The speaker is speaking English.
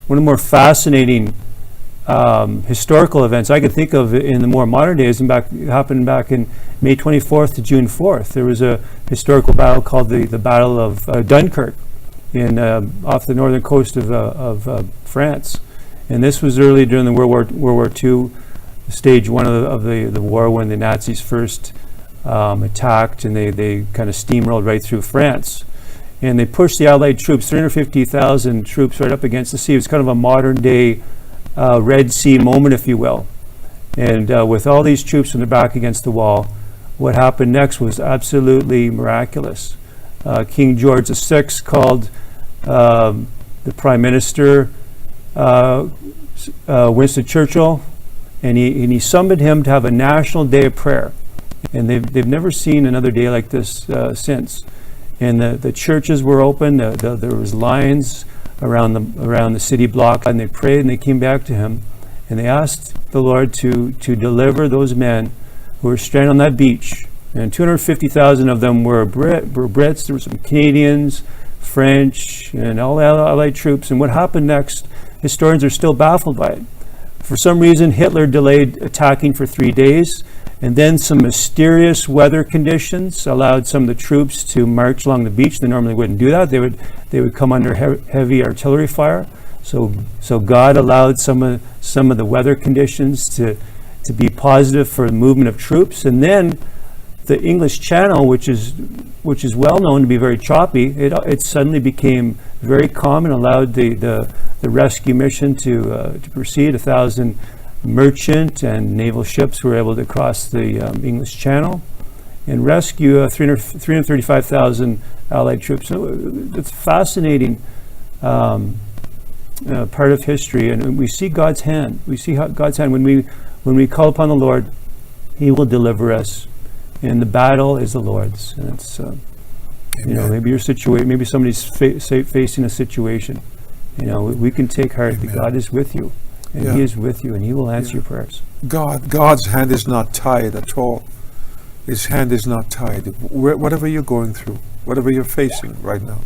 One of the more fascinating historical events I could think of in the more modern days, and happened back in May 24th to June 4th. There was a historical battle called the Battle of Dunkirk off the northern coast of France. And this was early during the World War II, stage one of the war, when the Nazis first attacked, and they kind of steamrolled right through France. And they pushed the Allied troops, 350,000 troops, right up against the sea. It was kind of a modern day Red Sea moment, if you will. And with all these troops on their back against the wall, what happened next was absolutely miraculous. King George VI called the Prime Minister, Winston Churchill, and he summoned him to have a national day of prayer. And they've never seen another day like this since. And the churches were open. There was lines around the city block, and they prayed, and they came back to him, and they asked the Lord to deliver those men who were stranded on that beach. And 250,000 of them were Brits. There were some Canadians, French, and all the Allied troops. And what happened next, historians are still baffled by it. For some reason, Hitler delayed attacking for 3 days, and then some mysterious weather conditions allowed some of the troops to march along the beach. They normally wouldn't do that. They would come under heavy artillery fire. So God allowed some of the weather conditions to be positive for the movement of troops. And then the English Channel, which is well known to be very choppy, it suddenly became very calm and allowed the rescue mission to proceed. 1,000 merchant and naval ships were able to cross the English Channel and rescue 335,000 Allied troops. So it's a fascinating part of history, and we see God's hand. We see God's hand when we call upon the Lord. He will deliver us, and the battle is the Lord's. And it's maybe your situation, maybe somebody's facing a situation. We can take heart that God is with you. And He is with you, and He will answer your prayers. God's hand is not tied at all. His hand is not tied. Whatever you're going through, whatever you're facing right now,